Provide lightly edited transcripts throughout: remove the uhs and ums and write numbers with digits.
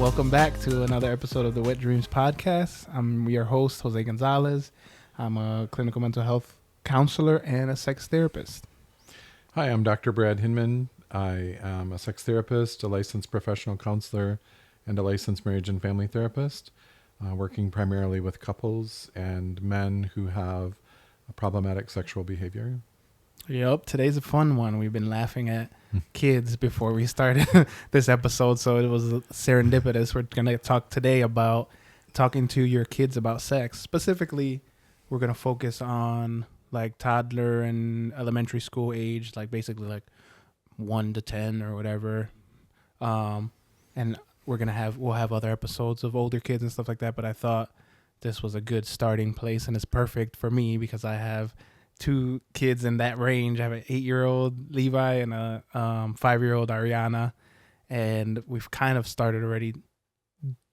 Welcome back to another episode of the Wet Dreamz Podcast. I'm your host, Jose Gonzalez. I'm a clinical mental health counselor and a sex therapist. Hi, I'm Dr. Brad Hinman. I am a sex therapist, a licensed professional counselor, and a licensed marriage and family therapist, working primarily with couples and men who have a problematic sexual behavior. Yep, today's a fun one. We've been laughing at kids before we started this episode, so it was serendipitous. We're going to talk today about talking to your kids about sex. Specifically, we're going to focus on like toddler and elementary school age, like basically like 1 to 10 or whatever. And we'll have other episodes of older kids and stuff like that, but I thought this was a good starting place, and it's perfect for me because I have 2 kids in that range. I have an 8-year-old Levi and a 5-year-old Ariana, and we've kind of started already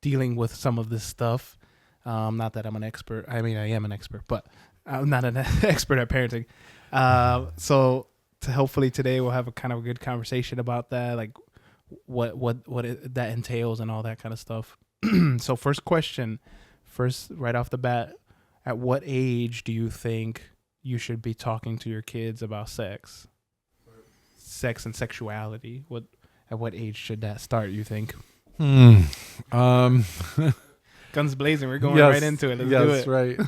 dealing with some of this stuff. Not that I'm an expert. I mean, I am an expert, but I'm not an expert at parenting. So hopefully today we'll have a kind of a good conversation about that, like that entails and all that kind of stuff. So first question, right off the bat, at what age do you think you should be talking to your kids about sex and sexuality? At what age should that start, you think? Guns blazing. We're going right into it. Let's do it. Right.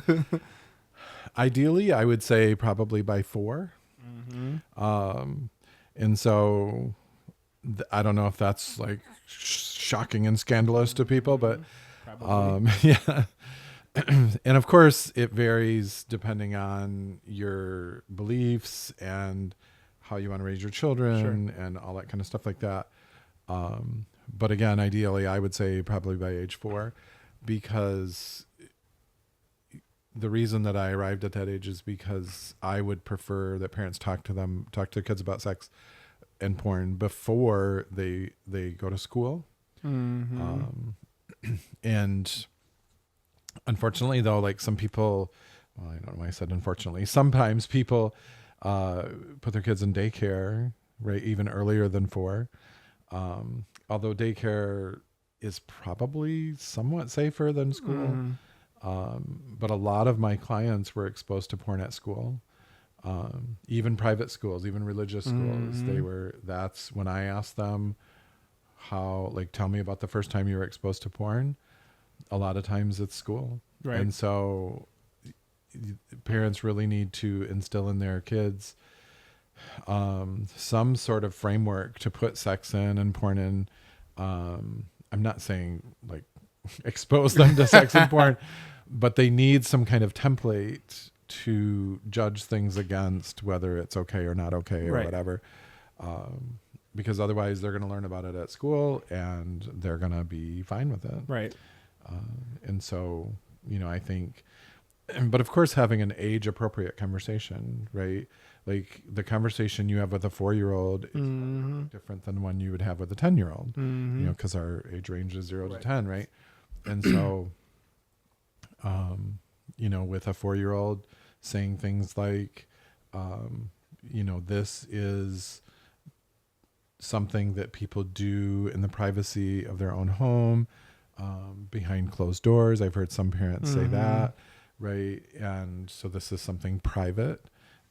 Ideally, I would say probably by 4. Mm-hmm. And so I don't know if that's like shocking and scandalous to people, but yeah. And of course, it varies depending on your beliefs and how you want to raise your children and all that kind of stuff like that. But again, ideally, I would say probably by age 4, because the reason that I arrived at that age is because I would prefer that parents talk to kids about sex and porn before they go to school. Mm-hmm. And unfortunately, though, like some people, well, I don't know why I said unfortunately, sometimes people put their kids in daycare, right, even earlier than 4. Although daycare is probably somewhat safer than school. But a lot of my clients were exposed to porn at school, even private schools, even religious schools. That's when I asked them tell me about the first time you were exposed to porn. A lot of times it's school. Right. And so parents really need to instill in their kids some sort of framework to put sex in and porn in. I'm not saying like expose them to sex and porn, but they need some kind of template to judge things against, whether it's okay or not okay or whatever. Because otherwise they're going to learn about it at school and they're going to be fine with it. Right. And so, I think, but of course having an age appropriate conversation, right? Like the conversation you have with a 4-year-old is different than one you would have with a 10-year-old, because our age range is 0 to 10, right? And so, with a 4-year-old saying things like, this is something that people do in the privacy of their own home, behind closed doors. I've heard some parents say that, right? And so this is something private,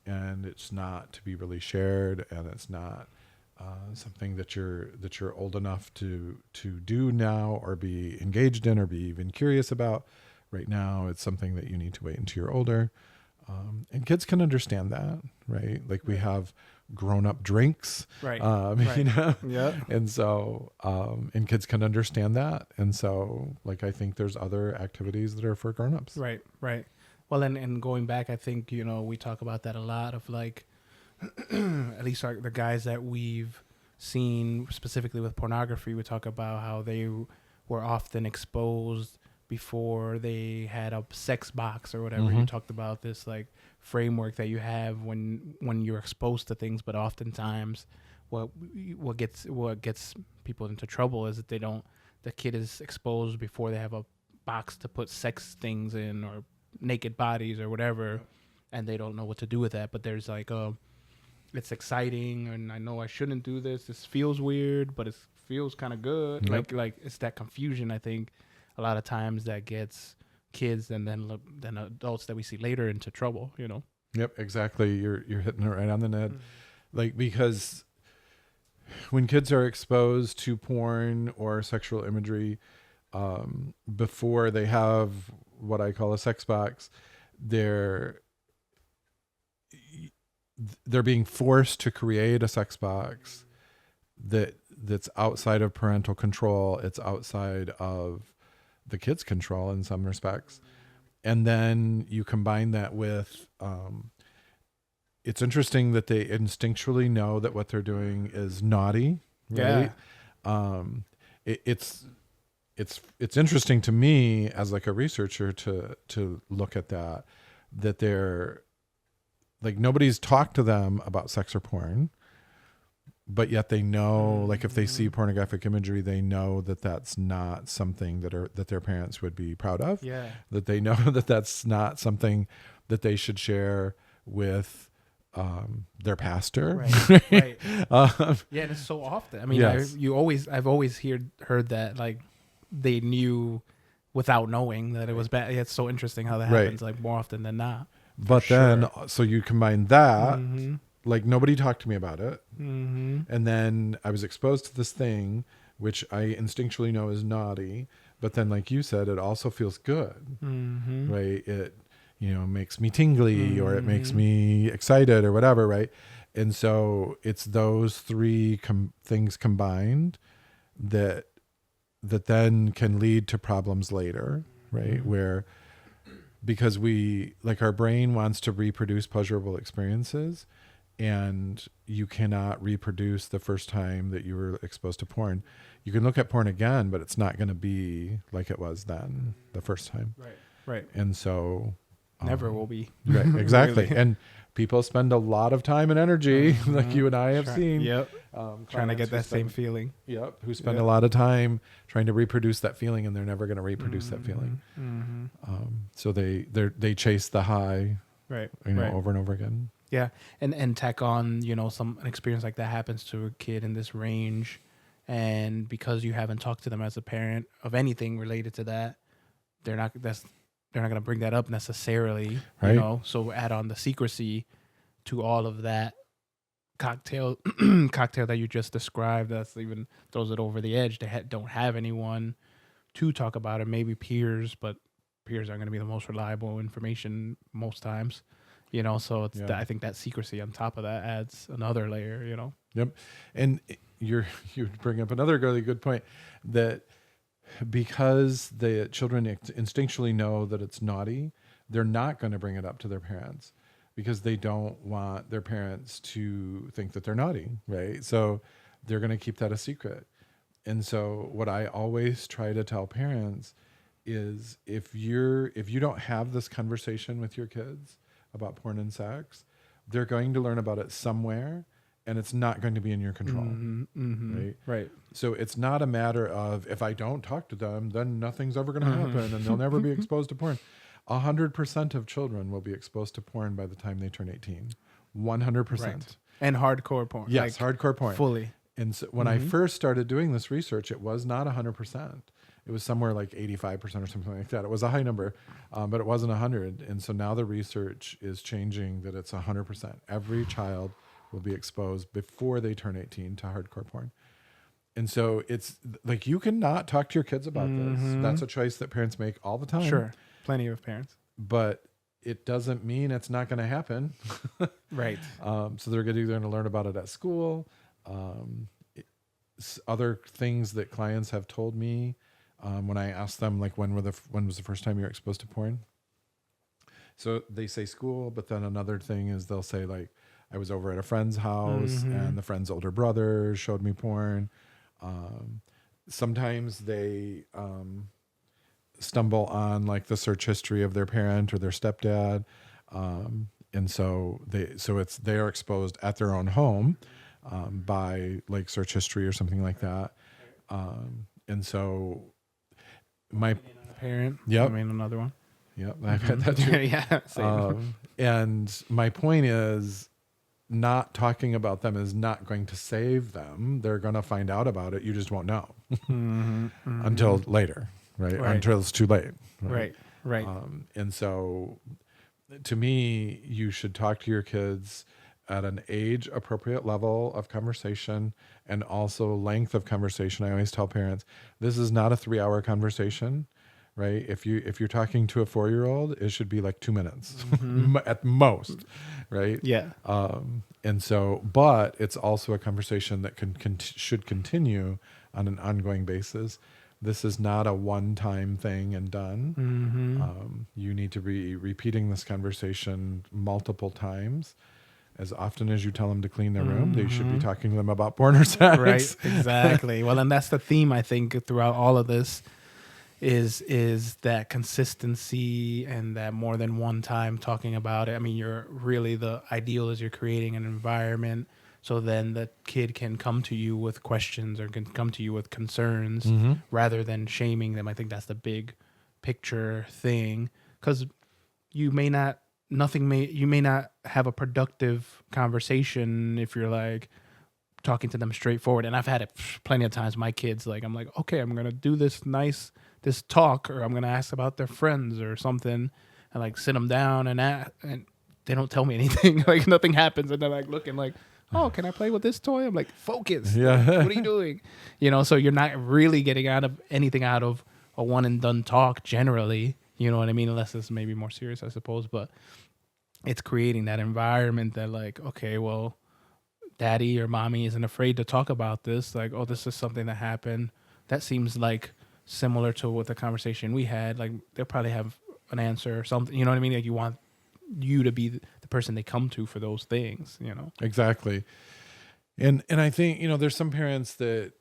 and it's not to be really shared, and it's not something that you're old enough to do now or be engaged in or be even curious about right now. It's something that you need to wait until you're older. And kids can understand that, right? Like we have grown-up drinks, right? Yeah. And so, and kids can understand that. And so, like, I think there's other activities that are for grown-ups. Right. Well, and going back, I think, we talk about that a lot of like, at least the guys that we've seen specifically with pornography, we talk about how they were often exposed before they had a sex box or whatever. You talked about this like framework that you have when you're exposed to things, but oftentimes what gets people into trouble is that the kid is exposed before they have a box to put sex things in or naked bodies or whatever, and they don't know what to do with that. But there's like it's exciting, and I know I shouldn't do this. This feels weird, but it feels kind of good. Yep. Like it's that confusion, I think, a lot of times that gets kids and then adults that we see later into trouble, you know? Yep, exactly. You're hitting it right on the net. Like, because when kids are exposed to porn or sexual imagery, before they have what I call a sex box, they're being forced to create a sex box that's outside of parental control. It's outside of the kid's control in some respects. And then you combine that with, it's interesting that they instinctually know that what they're doing is naughty, right? Yeah. It's interesting to me as like a researcher to look at that they're like, nobody's talked to them about sex or porn, but yet they know, like, if they see pornographic imagery, they know that that's not something that their parents would be proud of. Yeah. That they know that that's not something that they should share with their pastor. Right. Right. Yeah, and it's so often. I mean, Yes. I've always heard that, like, they knew without knowing that it was bad. It's so interesting how that happens, like, more often than not. But then, so you combine that, Mm-hmm. like, nobody talked to me about it. Mm-hmm. And then I was exposed to this thing, which I instinctually know is naughty. But then, like you said, it also feels good, Mm-hmm. right? It, makes me tingly, or it makes me excited, or whatever, right? And so it's those three things combined that then can lead to problems later, right? Where, because our brain wants to reproduce pleasurable experiences, and you cannot reproduce the first time that you were exposed to porn. You can look at porn again, but it's not going to be like it was then the first time. Right. And so Never will be. Right, exactly. Really. And people spend a lot of time and energy, like you and I have seen. Yep. Trying to get that same feeling. Yep. Who spend a lot of time trying to reproduce that feeling, and they're never going to reproduce that feeling. Mm-hmm. So they chase the high, Right. over and over again. Yeah, and tack on, an experience like that happens to a kid in this range, and because you haven't talked to them as a parent of anything related to that, they're not going to bring that up necessarily, Right. So add on the secrecy to all of that cocktail that you just described. That's even throws it over the edge. They don't have anyone to talk about it. Maybe peers, but peers aren't going to be the most reliable information most times. So it's I think that secrecy on top of that adds another layer, Yep. And you bring up another really good point, that because the children instinctually know that it's naughty, they're not going to bring it up to their parents, because they don't want their parents to think that they're naughty, right? So they're going to keep that a secret. And so what I always try to tell parents is, if you don't have this conversation with your kids about porn and sex, they're going to learn about it somewhere, and it's not going to be in your control. Mm-hmm. Right. So it's not a matter of, if I don't talk to them, then nothing's ever going to happen and they'll never be exposed to porn. 100% of children will be exposed to porn by the time they turn 18. 100%. Right. And hardcore porn. Yes, hardcore porn. Fully. And so when I first started doing this research, it was not 100%. It was somewhere like 85% or something like that. It was a high number, but it wasn't 100. And so now the research is changing, that it's 100%. Every child will be exposed before they turn 18 to hardcore porn. And so it's like, you cannot talk to your kids about this. That's a choice that parents make all the time. Sure. Plenty of parents. But it doesn't mean it's not going to happen. Right. So they're either going to learn about it at school. Other things that clients have told me, when I ask them, like, when was the first time you were exposed to porn? So they say school, but then another thing is they'll say, like, I was over at a friend's house and the friend's older brother showed me porn. Sometimes they stumble on, like, the search history of their parent or their stepdad. And so they are exposed at their own home by, like, search history or something like that. And so my parent. Yep. I mean, another one. Yep. I've had that too. Yeah. Same. And my point is, not talking about them is not going to save them. They're going to find out about it. You just won't know until later, right? Until it's too late. Right. And so to me, you should talk to your kids at an age appropriate level of conversation and also length of conversation. I always tell parents, this is not a 3-hour conversation, right? If you're talking to a 4-year-old, it should be like 2 minutes at most, right? Yeah. And so, but it's also a conversation that should continue on an ongoing basis. This is not a one-time thing and done. You need to be repeating this conversation multiple times. As often as you tell them to clean their room, they should be talking to them about porn or sex. Right, exactly. Well, and that's the theme, I think, throughout all of this is that consistency and that more than one time talking about it. I mean, the ideal is you're creating an environment so then the kid can come to you with questions or can come to you with concerns rather than shaming them. I think that's the big picture thing, because you may not have a productive conversation if you're like talking to them straightforward. And I've had it plenty of times. My kids, like, I'm like, okay, I'm going to do this talk, or I'm going to ask about their friends or something, and like sit them down and they don't tell me anything. Like nothing happens. And they're like looking like, oh, can I play with this toy? I'm like, focus. Yeah. Like, what are you doing? So you're not really getting anything out of a one and done talk generally. You know what I mean? Unless it's maybe more serious, I suppose. But it's creating that environment that like, okay, well, daddy or mommy isn't afraid to talk about this. Like, oh, this is something that happened. That seems like similar to what the conversation we had. Like, they'll probably have an answer or something. You know what I mean? Like, you want you to be the person they come to for those things, Exactly. And I think, there's some parents that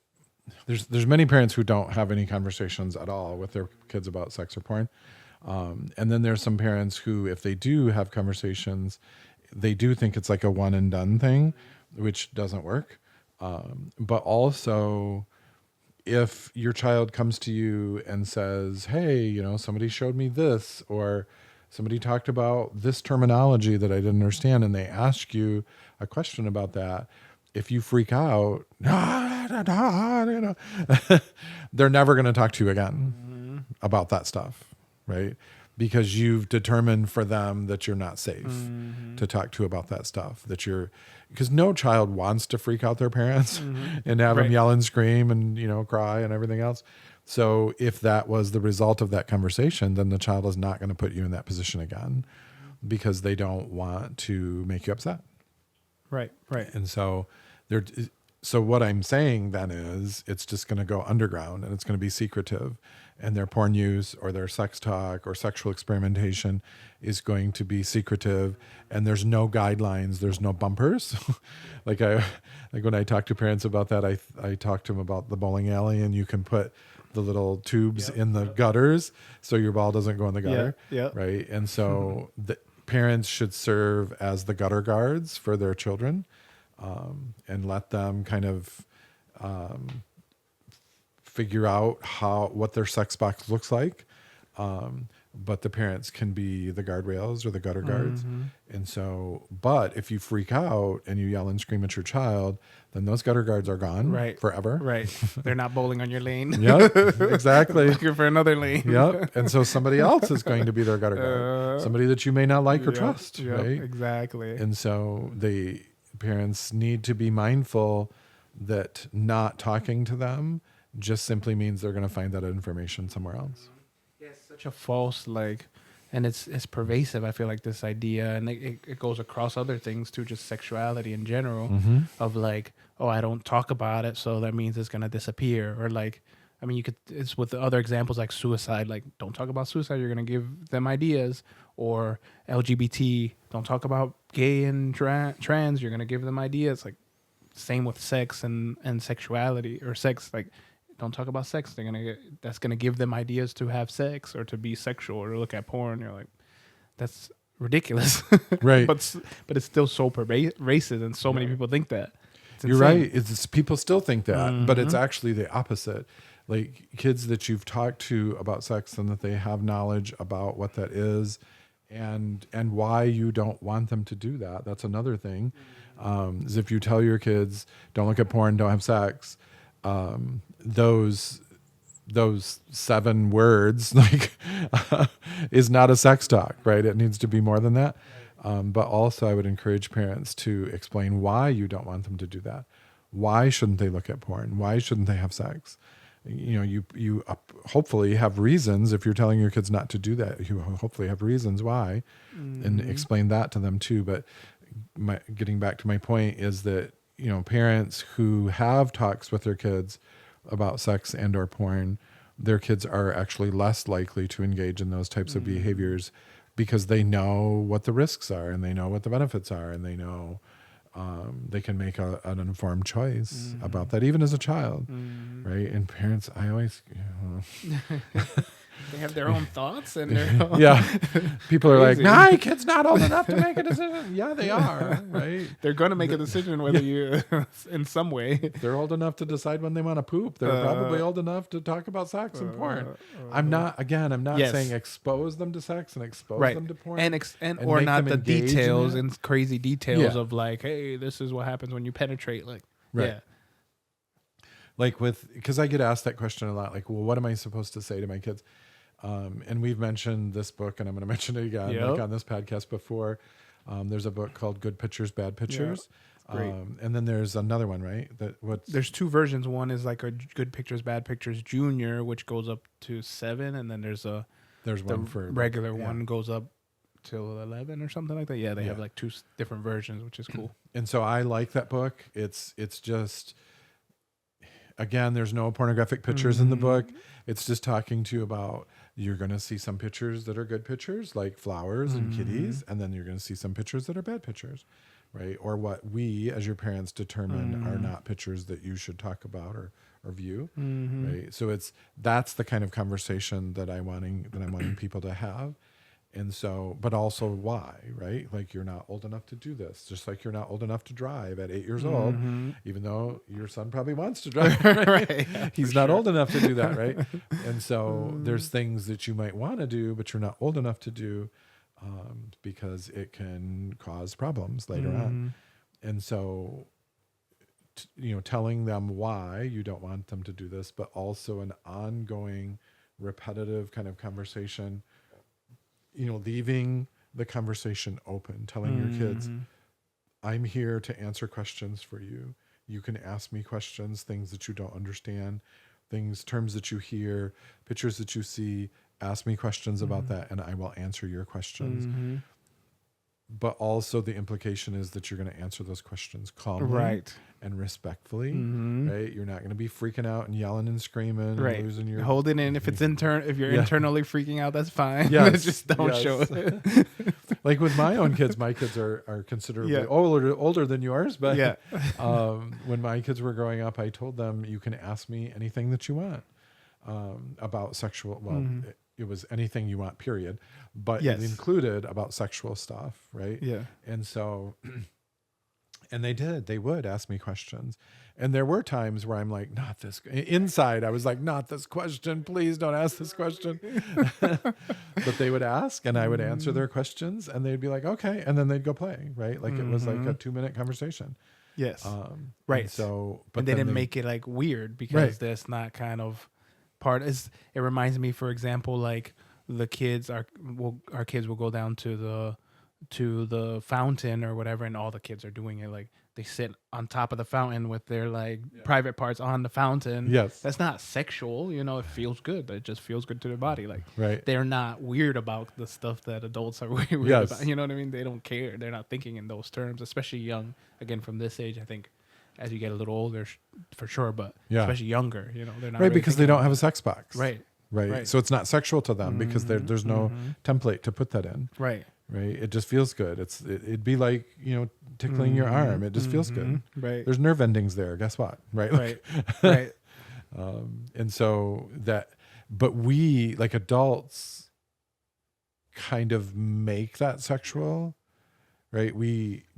there's many parents who don't have any conversations at all with their kids about sex or porn. And then there's some parents who, if they do have conversations, they do think it's like a one and done thing, which doesn't work. But also, if your child comes to you and says, hey, somebody showed me this, or somebody talked about this terminology that I didn't understand, and they ask you a question about that, if you freak out, they're never going to talk to you again about that stuff. Right? Because you've determined for them that you're not safe to talk to about that stuff, because no child wants to freak out their parents and have them yell and scream and, cry and everything else. So if that was the result of that conversation, then the child is not going to put you in that position again because they don't want to make you upset. Right. And so so what I'm saying then is it's just going to go underground and it's going to be secretive, and their porn use or their sex talk or sexual experimentation is going to be secretive, and there's no guidelines, there's no bumpers. like when I talk to parents about that, I talk to them about the bowling alley, and you can put the little tubes in the gutters so your ball doesn't go in the gutter. Right. And so the parents should serve as the gutter guards for their children. And let them kind of figure out what their sex box looks like. But the parents can be the guardrails or the gutter guards. And so, but if you freak out and you yell and scream at your child, then those gutter guards are gone forever. Right. They're not bowling on your lane. Yep, exactly. Looking for another lane. Yep. And so somebody else is going to be their gutter guard. Somebody that you may not like or trust. Right? Exactly. And so parents need to be mindful that not talking to them just simply means they're going to find that information somewhere else. Yeah, it's such a false, and it's pervasive. I feel like this idea, and it goes across other things too, just sexuality in general, of like, oh, I don't talk about it, so that means it's going to disappear. Or like, I mean, it's with the other examples like suicide, like don't talk about suicide, you're going to give them ideas. Or LGBT, don't talk about gay and trans, you're going to give them ideas. Like same with sex and sexuality, or sex, like don't talk about sex. That's going to give them ideas to have sex or to be sexual or look at porn. You're like, that's ridiculous. Right. but it's still so pervasive, and so many people think that. You're right. People still think that, but it's actually the opposite. Like kids that you've talked to about sex and that they have knowledge about what that is and why you don't want them to do that. That's another thing. is if you tell your kids, don't look at porn, don't have sex, those 7 words like is not a sex talk, right? It needs to be more than that. But also I would encourage parents to explain why you don't want them to do that. Why shouldn't they look at porn? Why shouldn't they have sex? You hopefully have reasons. If you're telling your kids not to do that, you hopefully have reasons why, and explain that to them too. But getting back to my point is that, parents who have talks with their kids about sex and or porn, their kids are actually less likely to engage in those types of behaviors because they know what the risks are and they know what the benefits are and they know they can make an informed choice about that, even as a child, right? And parents, I always, they have their own thoughts and their own people are like, nah, kid's not old enough to make a decision. Yeah, they are, right? They're going to make a decision whether you, in some way. They're old enough to decide when they want to poop. They're probably old enough to talk about sex and porn. I'm not saying expose them to sex and expose them to porn. And or not the details and crazy details of like, hey, this is what happens when you penetrate. Like, like because I get asked that question a lot. Like, well, what am I supposed to say to my kids? And we've mentioned this book, and I'm going to mention it again, like on this podcast before. There's a book called Good Pictures, Bad Pictures. Great. And then there's another one, right? There's 2 versions. One is like a Good Pictures, Bad Pictures Junior, which goes up to 7, and then there's one for regular one goes up till 11 or something like that. Yeah, they have like 2 different versions, which is cool. And so I like that book. It's just, again, there's no pornographic pictures in the book. It's just talking to you about, you're going to see some pictures that are good pictures, like flowers and kitties, and then you're going to see some pictures that are bad pictures, right? Or what we, as your parents, determine are not pictures that you should talk about or view, right? So that's the kind of conversation that I'm wanting people to have. And so, but also why, right? Like, you're not old enough to do this, just like you're not old enough to drive at 8 years old, even though your son probably wants to drive. Right? He's not old enough to do that, right? And so there's things that you might want to do, but you're not old enough to do because it can cause problems later on. And so, telling them why you don't want them to do this, but also an ongoing, repetitive kind of conversation, leaving the conversation open, telling your kids, I'm here to answer questions for you. You can ask me questions, things that you don't understand, terms that you hear, pictures that you see. Ask me questions about that, and I will answer your questions. But also the implication is that you're going to answer those questions calmly and respectfully, right? You're not going to be freaking out and yelling and screaming and losing your... Hold it in. If it's if you're internally freaking out, that's fine. Just don't show it. Like with my own kids, my kids are considerably older than yours. But when my kids were growing up, I told them, you can ask me anything that you want about sexual... Well, it was anything you want, period. But it included about sexual stuff, right? Yeah. And so, and they would ask me questions. And there were times where I'm like, not this, inside I was like, not this question, please don't ask this question. But they would ask and I would answer their questions and they'd be like, okay. And then they'd go play, right? Like it was like a 2-minute conversation. Yes. Right. So, but they didn't make it like weird because that's not kind of part. It reminds me, for example, like our kids will go down to the fountain or whatever, and all the kids are doing it. Like they sit on top of the fountain with their private parts on the fountain. Yes, that's not sexual. It feels good. It just feels good to their body. Like they're not weird about the stuff that adults are weird about. You know what I mean? They don't care. They're not thinking in those terms, especially young. Again, from this age, I think. As you get a little older, for sure, but especially younger, they're not because they don't have a sex box, right? So it's not sexual to them because there's no template to put that in, right? It just feels good. It'd be like tickling your arm. It just feels good, right? There's nerve endings there. Guess what, right? Right. And so but we like adults kind of make that sexual, right?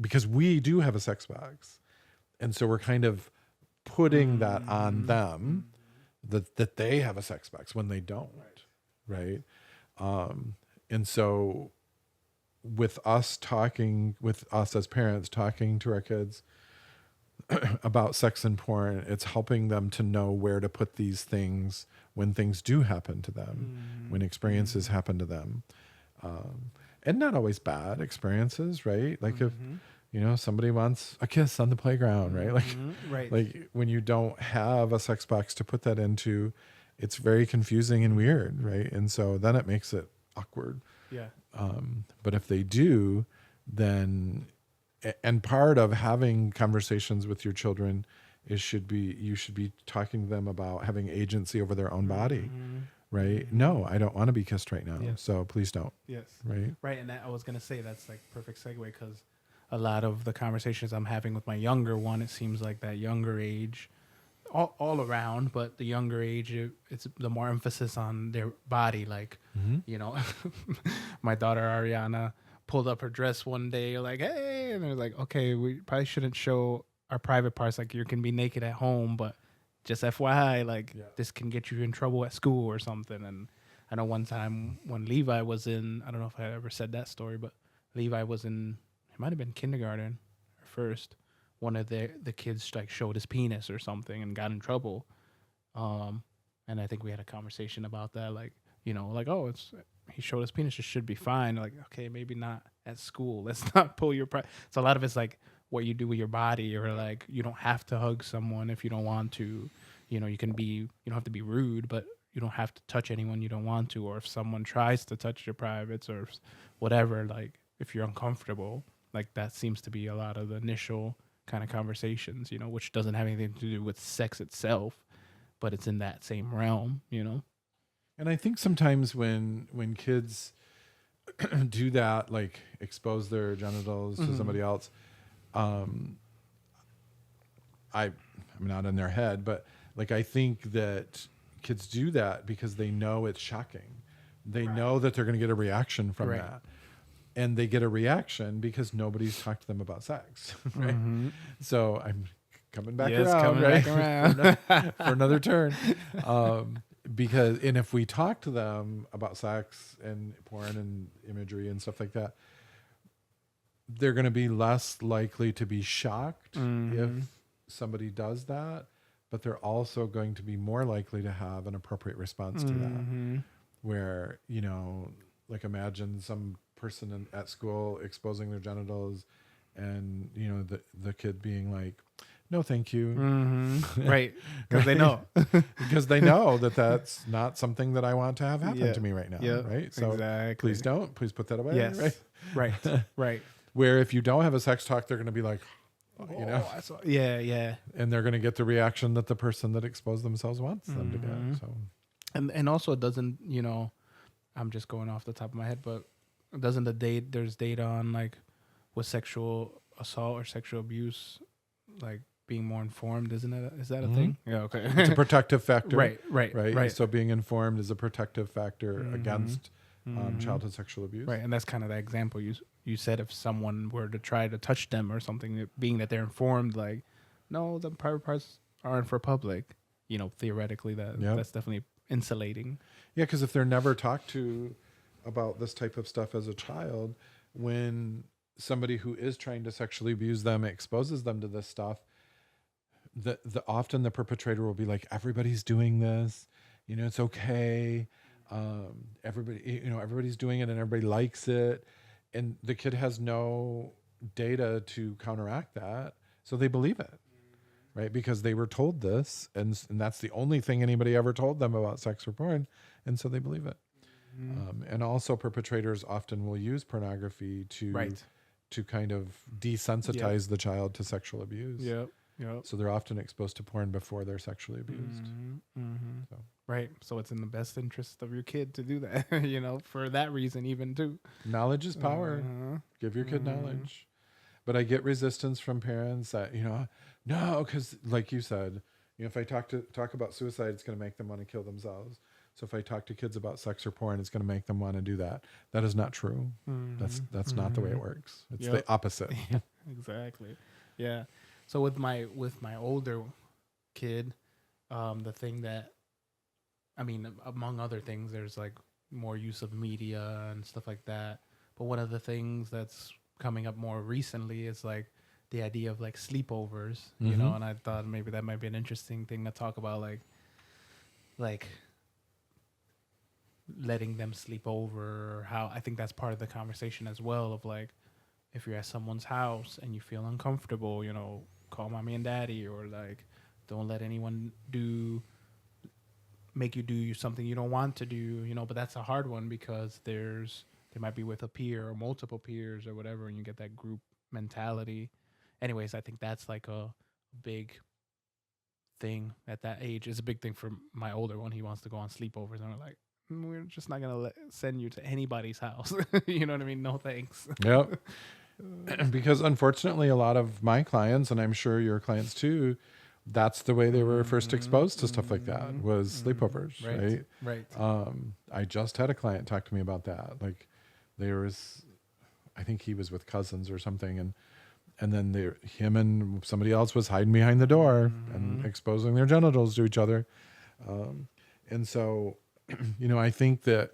Because we do have a sex box. And so we're kind of putting that on them that they have a sex box when they don't, right? And so with us as parents talking to our kids about sex and porn, it's helping them to know where to put these things when things do happen to them, when experiences happen to them. And not always bad experiences, right? Like if, somebody wants a kiss on the playground, right? Like when you don't have a sex box to put that into, it's very confusing and weird, right? And so then it makes it awkward. Yeah. But if they do, then, and part of having conversations with your children you should be talking to them about having agency over their own body, right? No, I don't want to be kissed right now. So please don't. Yes. Right. Right. And I was going to say, that's like perfect segue, because a lot of the conversations I'm having with my younger one, it seems like that younger age, all around, but the younger age, it's the more emphasis on their body. Like, my daughter Ariana pulled up her dress one day, like, hey, and they're like, okay, we probably shouldn't show our private parts. Like, you can be naked at home, but just FYI, like, this can get you in trouble at school or something. And I know one time when Levi was in, I don't know if I ever said that story, but Levi was in, it might have been kindergarten or first. One of the kids like showed his penis or something and got in trouble. And I think we had a conversation about that, like, oh, he showed his penis, it should be fine. Like, okay, maybe not at school. Let's not pull your pride. So a lot of it's like what you do with your body, or like, you don't have to hug someone if you don't want to. You don't have to be rude, but you don't have to touch anyone you don't want to. Or if someone tries to touch your privates or whatever, like if you're uncomfortable, like that seems to be a lot of the initial kind of conversations, which doesn't have anything to do with sex itself, but it's in that same realm, And I think sometimes when kids do that, like expose their genitals to somebody else, I'm not in their head, but like I think that kids do that because they know it's shocking. They know that they're going to get a reaction from that. And they get a reaction because nobody's talked to them about sex, right? So I'm coming back around, for another turn. And if we talk to them about sex and porn and imagery and stuff like that, they're going to be less likely to be shocked if somebody does that, but they're also going to be more likely to have an appropriate response to that. Where, like imagine some person at school exposing their genitals and, the kid being like, no, thank you. Right. Because they know. Because they know that that's not something that I want to have happen to me right now. Right. So please don't. Please put that away. Yes. Right. Where if you don't have a sex talk, they're going to be like, Yeah. And they're going to get the reaction that the person that exposed themselves wants them to get. So, and also it doesn't, I'm just going off the top of my head, but doesn't there's data on like with sexual assault or sexual abuse, like being more informed, isn't it? Is that a thing? Yeah. Okay. It's a protective factor. Right. So being informed is a protective factor against childhood sexual abuse. Right. And that's kind of the example you said, if someone were to try to touch them or something, being that they're informed, like, no, the private parts aren't for public, theoretically that's definitely insulating. Yeah. Because if they're never talked to about this type of stuff as a child, when somebody who is trying to sexually abuse them exposes them to this stuff, often the perpetrator will be like, everybody's doing this, it's okay. Everybody's doing it and everybody likes it. And the kid has no data to counteract that. So they believe it, right? Because they were told this, and that's the only thing anybody ever told them about sex or porn. And so they believe it. And also perpetrators often will use pornography to kind of desensitize the child to sexual abuse. Yep. So they're often exposed to porn before they're sexually abused. So. Right. So it's in the best interest of your kid to do that, for that reason even too. Knowledge is power. Give your kid knowledge. But I get resistance from parents that, no, because like you said, if I talk about suicide, it's going to make them want to kill themselves. So if I talk to kids about sex or porn, it's going to make them want to do that. That is not true. That's not the way it works. It's the opposite. Yeah, exactly. Yeah. So with my older kid, the thing that, among other things, there's like more use of media and stuff like that. But one of the things that's coming up more recently is like the idea of like sleepovers, you know, and I thought maybe that might be an interesting thing to talk about, like letting them sleep over, or how I think that's part of the conversation as well of like, if you're at someone's house and you feel uncomfortable, you know, call mommy and daddy, or like don't let anyone make you do something you don't want to do, you know. But that's a hard one because they might be with a peer or multiple peers or whatever, and you get that group mentality. Anyways, I think that's like a big thing at that age. It's a big thing for my older one. He wants to go on sleepovers, and we're like, we're just not gonna send you to anybody's house. You know what I mean? No thanks. Yep. Because unfortunately, a lot of my clients, and I'm sure your clients too, that's the way they were first exposed to stuff like that, was sleepovers, right? Right. I just had a client talk to me about that. Like, I think he was with cousins or something, and then him and somebody else was hiding behind the door and exposing their genitals to each other. And so, you know, I think that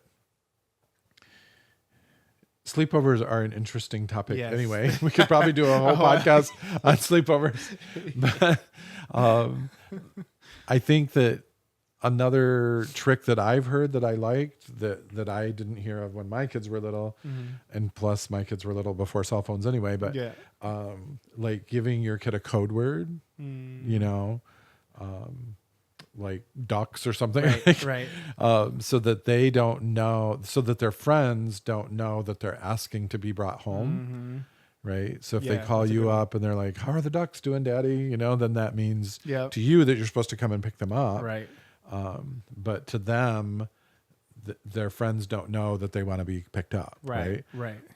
sleepovers are an interesting topic. Yes. Anyway. We could probably do a whole podcast on sleepovers. But I think that another trick that I've heard that I liked that I didn't hear of when my kids were little, and plus my kids were little before cell phones anyway, but like giving your kid a code word, you know, like ducks or something, right. So that they don't know, so that their friends don't know that they're asking to be brought home. Right. So if they call you up and they're like, how are the ducks doing, daddy? You know, then that means to you that you're supposed to come and pick them up. Right. But to them, their friends don't know that they want to be picked up. Right.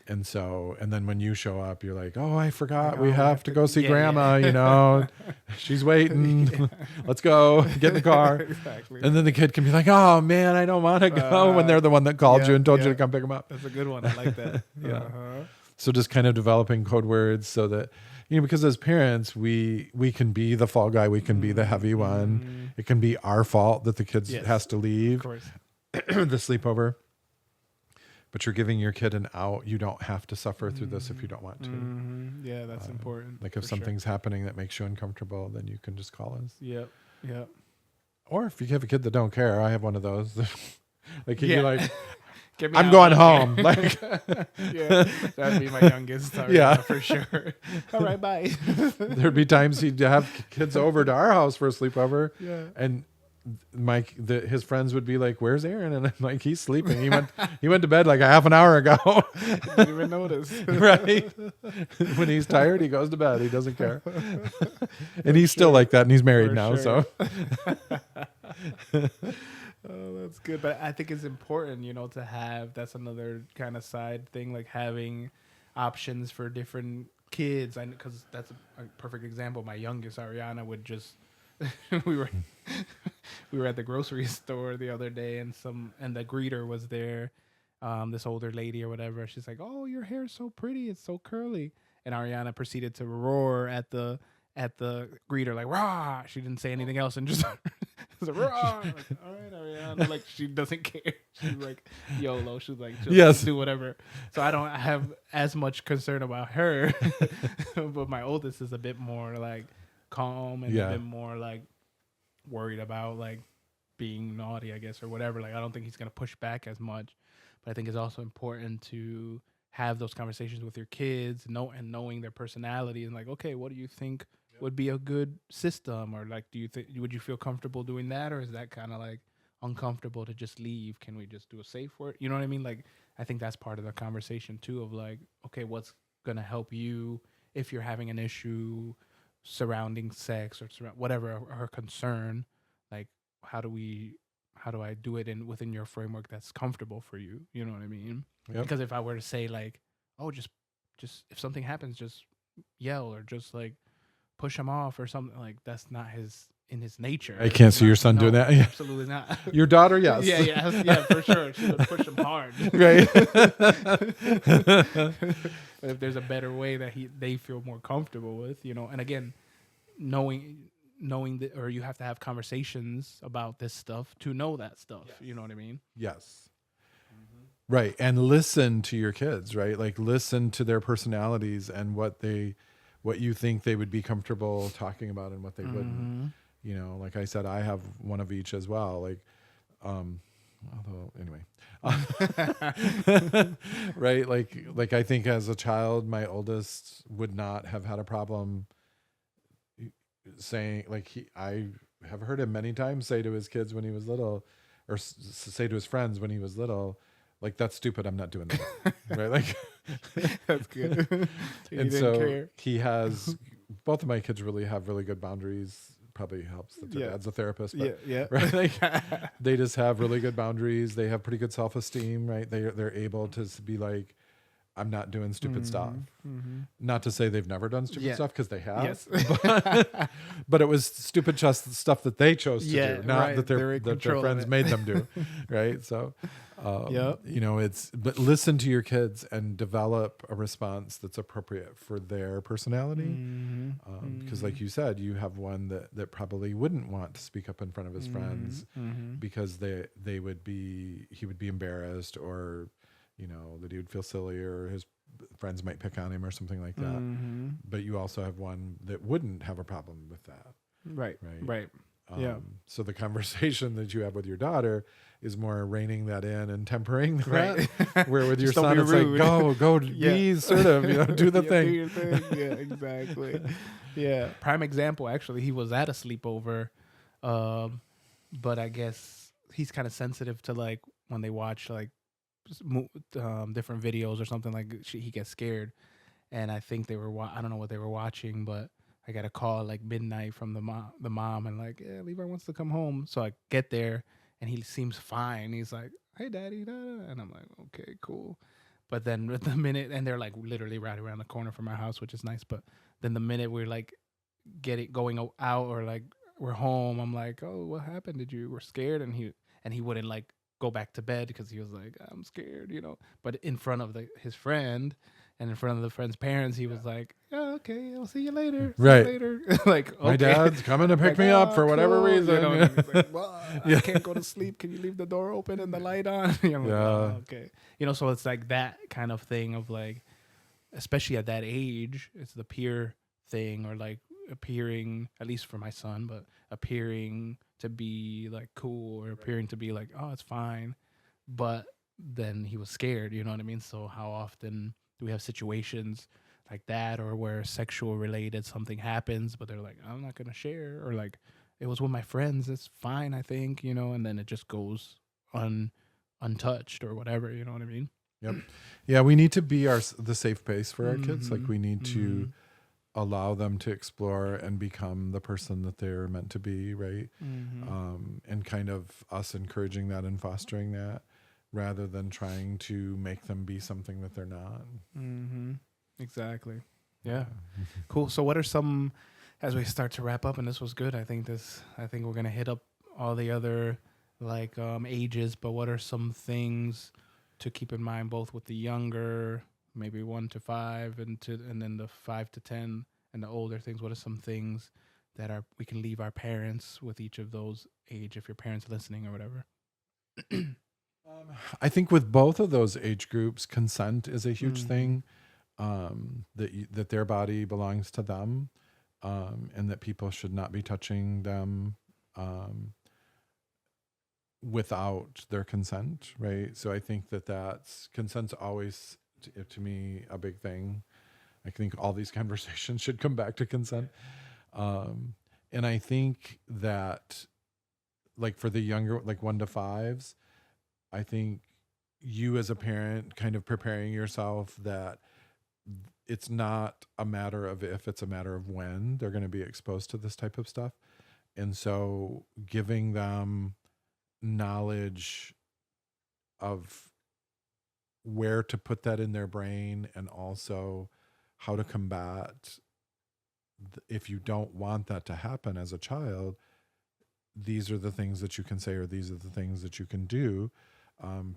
And so, and then when you show up, you're like, oh, I forgot. We have to go see grandma, you know, she's waiting. Let's go get in the car. Exactly. And then the kid can be like, oh man, I don't want to go, when they're the one that called you and told you to come pick them up. That's a good one. I like that. So just kind of developing code words so that, you know, because as parents, we can be the fall guy. We can be the heavy one. It can be our fault that the kid has to leave. Of course. The sleepover. But you're giving your kid an out. You don't have to suffer through this if you don't want to. Yeah, that's important. Like if something's happening that makes you uncomfortable, then you can just call us. Yep. Or if you have a kid that don't care, I have one of those. Like you're like, I'm out, going home. Like, that'd be my youngest. For sure. All right, bye. There'd be times he'd have kids over to our house for a sleepover, and his friends would be like, "Where's Aaron?" And I'm like, "He's sleeping. He went to bed like a half an hour ago." Didn't even notice. Right? When he's tired, he goes to bed. He doesn't care, and he's still like that. And he's married now, so. Oh, that's good. But I think it's important, you know, to have, that's another kind of side thing, like having options for different kids. Because that's a perfect example. My youngest, Ariana, would just, we were at the grocery store the other day, and the greeter was there, this older lady or whatever. She's like, "Oh, your hair is so pretty. It's so curly." And Ariana proceeded to roar at the greeter, like, "Rah!" She didn't say anything else and just was like, "Rah!" Like, all right, Ariana. Like, she doesn't care. She's like YOLO. She's like, just do whatever. So I don't have as much concern about her. But my oldest is a bit more like calm and a bit more like worried about like being naughty, I guess, or whatever. Like, I don't think he's gonna push back as much. But I think it's also important to have those conversations with your kids, knowing their personality, and like, okay, what do you think would be a good system, or like, would you feel comfortable doing that, or is that kind of like uncomfortable to just leave? Can we just do a safe word? You know what I mean? Like, I think that's part of the conversation too, of like, okay, what's gonna help you if you're having an issue surrounding sex or whatever her concern, like, how do I do it within your framework that's comfortable for you? You know what I mean? Yep. Because if I were to say like, oh, just if something happens, just yell, or just like push him off or something, like, that's not in his nature. I can't see your son doing that. Yeah. Absolutely not. Your daughter, yes. Yeah, for sure. She would push him hard. Right. But if there's a better way that they feel more comfortable with, you know, and again, knowing that, or you have to have conversations about this stuff to know that stuff. Yes. You know what I mean? Yes. Right. And listen to your kids, right? Like listen to their personalities and what you think they would be comfortable talking about and what they wouldn't. You know, like I said, I have one of each as well. Like, although anyway, right. Like I think as a child, my oldest would not have had a problem saying I have heard him many times say to his kids when he was little, or say to his friends when he was little, like, that's stupid, I'm not doing that. Right? Like, that's good. And so he has, both of my kids really have really good boundaries. Probably helps that their dad's a therapist. But, right? Like, they just have really good boundaries. They have pretty good self-esteem, right? They're able to be like, I'm not doing stupid stuff. Not to say they've never done stupid stuff, because they have. Yes. But it was stupid stuff that they chose to do, not that their friends made them do. Right? So, you know, but listen to your kids and develop a response that's appropriate for their personality. Because like you said, you have one that probably wouldn't want to speak up in front of his friends because he would be embarrassed, or you know, that he would feel silly, or his friends might pick on him or something like that. But you also have one that wouldn't have a problem with that. Right. So the conversation that you have with your daughter is more reining that in and tempering that. Where with your son, it's rude. Like, go, be assertive, you know, do the thing. Do your thing. Yeah, exactly. Yeah. Prime example, actually, he was at a sleepover, but I guess he's kind of sensitive to, like, when they watch, like, different videos or something, like he gets scared. And I think they were I don't know what they were watching, but I got a call like midnight from the mom and like, yeah, Levi wants to come home. So I get there and he seems fine. He's like, hey daddy, da, da. And I'm like, okay, cool. But then the minute, and they're like literally right around the corner from our house, which is nice, but then the minute we're like going out, or like we're home, I'm like, oh, what happened? Were scared? And he wouldn't like go back to bed because he was like, I'm scared, you know. But in front of his friend and in front of the friend's parents, he was like, oh, okay, I'll see you later. Right. See you later. Like, okay. My dad's coming to pick me up for whatever reason. You know, he's like, well, I can't go to sleep. Can you leave the door open and the light on? I'm like, oh, okay. You know, so it's like that kind of thing of like, especially at that age, it's the peer thing, or like appearing, at least for my son, but appearing to be like cool, or appearing to be like, oh, it's fine. But then he was scared, you know what I mean? So how often do we have situations like that, or where sexual related something happens, but they're like, I'm not going to share, or like, it was with my friends, it's fine, I think, you know, and then it just goes untouched or whatever, you know what I mean? Yep. Yeah, we need to be the safe place for our kids. Like, we need to allow them to explore and become the person that they're meant to be, right? And kind of us encouraging that and fostering that, rather than trying to make them be something that they're not. Exactly. Yeah. Cool. So what are some, as we start to wrap up, and this was good, I think we're going to hit up all the other like ages, but what are some things to keep in mind, both with the younger, maybe 1 to 5, and then the 5 to 10, and the older things? What are some things that we can leave our parents with each of those age, if your parents listening or whatever? I think with both of those age groups, consent is a huge thing. That their body belongs to them, and that people should not be touching them without their consent, right? So I think that's consent's always, to me, a big thing. I think all these conversations should come back to consent. And I think that, like, for the younger, like 1 to 5s, I think you as a parent kind of preparing yourself that it's not a matter of if, it's a matter of when they're going to be exposed to this type of stuff. And so giving them knowledge of where to put that in their brain, and also how to combat if you don't want that to happen as a child, these are the things that you can say, or these are the things that you can do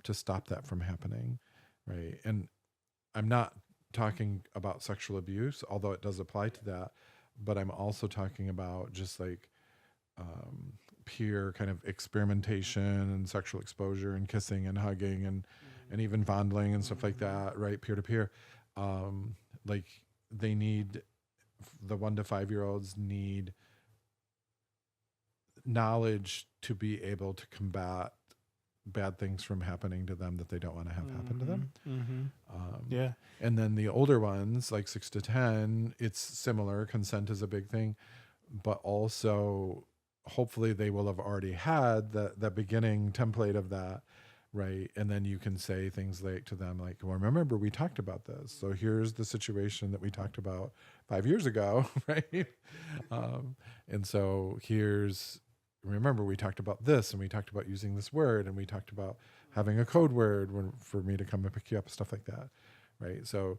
to stop that from happening, right? And I'm not talking about sexual abuse, although it does apply to that, but I'm also talking about just like peer kind of experimentation and sexual exposure and kissing and hugging and even fondling and stuff like that, right? Peer to peer. Like they need, the 1 to 5-year-olds need knowledge to be able to combat bad things from happening to them that they don't want to have happen to them. Yeah. And then the older ones, like 6 to 10, it's similar. Consent is a big thing, but also hopefully they will have already had the beginning template of that, right? And then you can say things like to them, like, well, remember we talked about this. So here's the situation that we talked about 5 years ago, right? And so remember we talked about this, and we talked about using this word, and we talked about having a code word for me to come and pick you up, stuff like that, right? So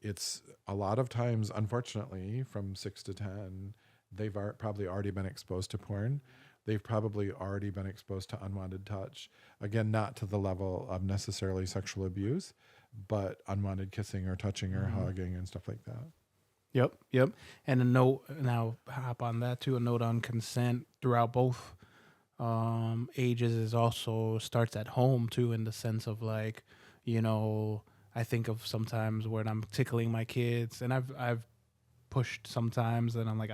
it's a lot of times, unfortunately, from 6 to 10, they've probably already been exposed to porn. They've probably already been exposed to unwanted touch. Again, not to the level of necessarily sexual abuse, but unwanted kissing or touching or hugging and stuff like that. Yep. And a note, now hop on that too, a note on consent throughout both ages is also starts at home too, in the sense of like, you know, I think of sometimes when I'm tickling my kids, and I've pushed sometimes, and I'm like,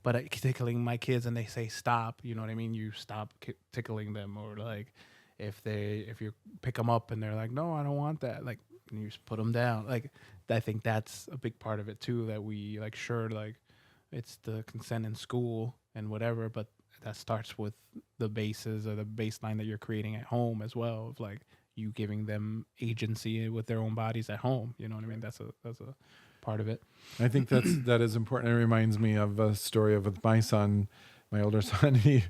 but tickling my kids and they say stop, you know what I mean? You stop tickling them, or like if you pick them up and they're like, no, I don't want that, like, and you just put them down. Like, I think that's a big part of it too, that we like, sure, like it's the consent in school and whatever, but that starts with the bases or the baseline that you're creating at home as well, of like you giving them agency with their own bodies at home. You know what I mean? That's a part of it. I think that is important. It reminds me of a story with my son, my older son. He,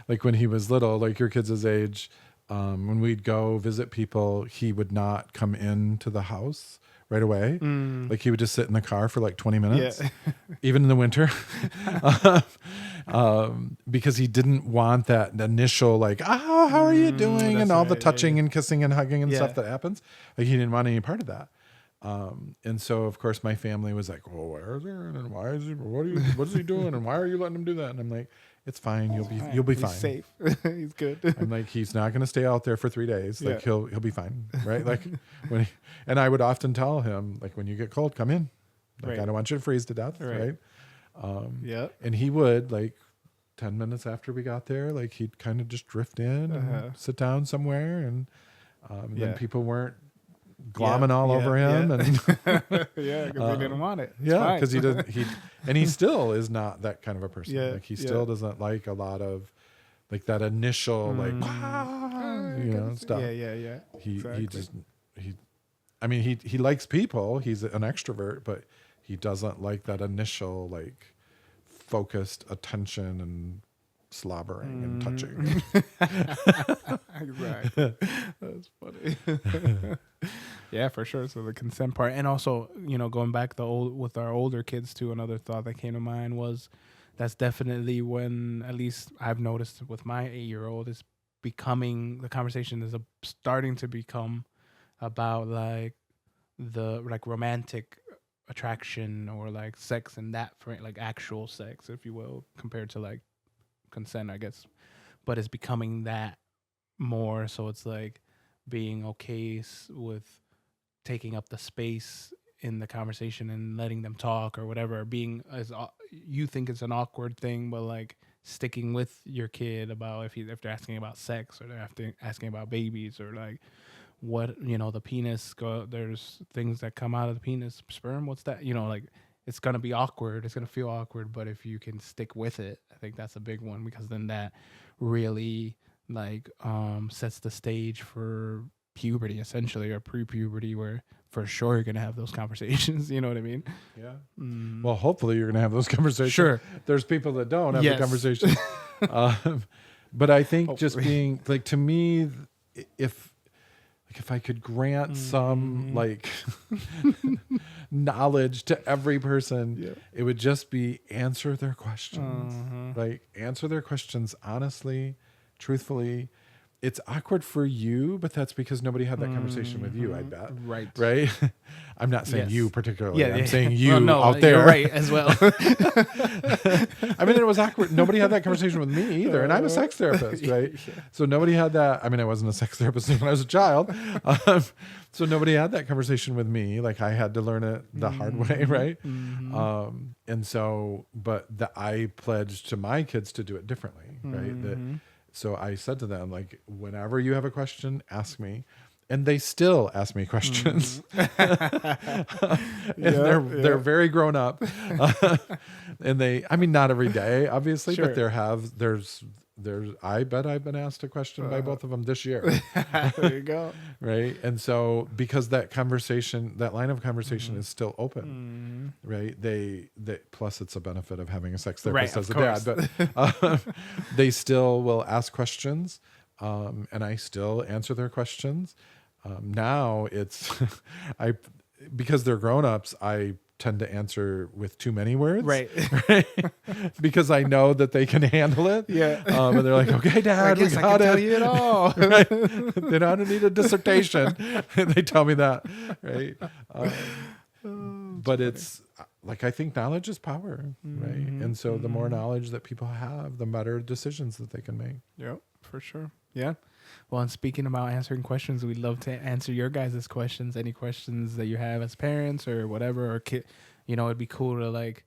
like when he was little, like your kids' age, when we'd go visit people, he would not come into the house right away. Like he would just sit in the car for like 20 minutes, even in the winter, because he didn't want that initial like, how are you doing? And all the touching and kissing and hugging and stuff that happens. Like he didn't want any part of that. And so of course my family was like, well, where is he? And why is he, what is he doing? And why are you letting him do that? And I'm like, it's fine. You'll be fine. He's safe. He's good. I'm like, he's not going to stay out there for 3 days. Like he'll be fine. Right. Like and I would often tell him, like, when you get cold, come in. Like, I don't want you to freeze to death. Right. And he would, like 10 minutes after we got there, like he'd kind of just drift in and sit down somewhere. And then people weren't glomming all over him. And because he didn't want it. Because he doesn't, and he still is not that kind of a person. Like he still doesn't like a lot of like that initial stuff. He likes people. He's an extrovert, but he doesn't like that initial like focused attention and slobbering and touching. Exactly. That's funny. Yeah, for sure. So the consent part, and also, you know, going back with our older kids too, another thought that came to mind was that's definitely when, at least I've noticed with my 8-year-old, is becoming, the conversation is starting to become about like the like romantic attraction or like sex, and that for like actual sex, if you will, compared to like consent, I guess. But it's becoming that more, so it's like being okay with taking up the space in the conversation and letting them talk or whatever, being as you think it's an awkward thing, but like sticking with your kid about if they're asking about sex, or they're asking about babies, or like what, you know, the penis there's things that come out of the penis, sperm, what's that, you know, like it's going to be awkward, it's going to feel awkward, but if you can stick with it, I think that's a big one, because then that really like sets the stage for puberty, essentially, or pre-puberty, where for sure you're gonna have those conversations. You know what I mean? Yeah. Well, hopefully you're gonna have those conversations. Sure. There's people that don't have the conversation. But I think just being like, to me, if I could grant some like knowledge to every person, it would just be answer their questions. Like answer their questions honestly, truthfully. it's awkward for you, but that's because nobody had that conversation with you, I bet. Right. I'm not saying you particularly. I'm saying you out there. You're right as well. I mean, it was awkward. Nobody had that conversation with me either. And I'm a sex therapist, right? So nobody had that. I mean, I wasn't a sex therapist when I was a child. So nobody had that conversation with me. Like I had to learn it the hard way, right? And so, but I pledged to my kids to do it differently, right? So I said to them, like, whenever you have a question, ask me. And they still ask me questions. And they're very grown up. And I mean, not every day, obviously, but I bet I've been asked a question by both of them this year. There you go. Right. And so because that line of conversation is still open, right? Plus it's a benefit of having a sex therapist as a dad, but they still will ask questions. And I still answer their questions. Now it's, because they're grown-ups, I tend to answer with too many words. Right. Because I know that they can handle it. Yeah. And they're like, okay, Dad, we got I can it. tell you it all. Right? They don't need a dissertation. They tell me that. Right. But it's like, I think knowledge is power. Right. And so the more knowledge that people have, the better decisions that they can make. Yep, for sure. Yeah. Well, and speaking about answering questions, we'd love to answer your guys' questions. Any questions that you have as parents or whatever, or it'd be cool to like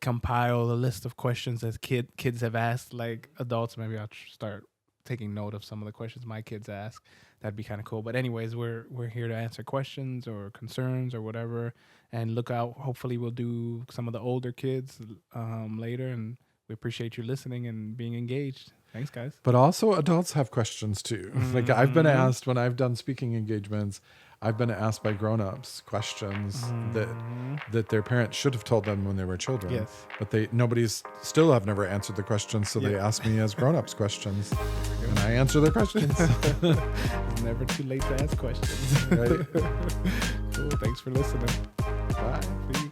compile a list of questions that kids have asked, like adults. Maybe I'll start taking note of some of the questions my kids ask. That'd be kind of cool. But anyways, we're here to answer questions or concerns or whatever, and look out. Hopefully, we'll do some of the older kids later, and we appreciate you listening and being engaged. Thanks, guys. But also adults have questions too. Like I've been asked when I've done speaking engagements, I've been asked by grown-ups questions that their parents should have told them when they were children. Yes. But nobody's still have never answered the questions, so they ask me as grown-ups questions. And I answer their questions. It's never too late to ask questions. Right. Cool. Thanks for listening. Bye. See you.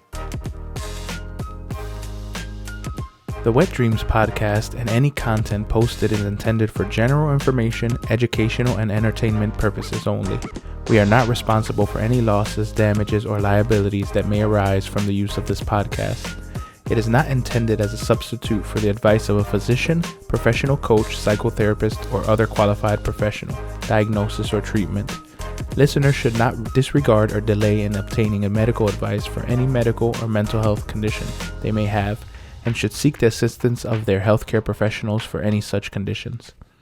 The Wet Dreamz Podcast and any content posted is intended for general information, educational, and entertainment purposes only. We are not responsible for any losses, damages, or liabilities that may arise from the use of this podcast. It is not intended as a substitute for the advice of a physician, professional coach, psychotherapist, or other qualified professional, diagnosis, or treatment. Listeners should not disregard or delay in obtaining a medical advice for any medical or mental health condition they may have, and should seek the assistance of their healthcare professionals for any such conditions.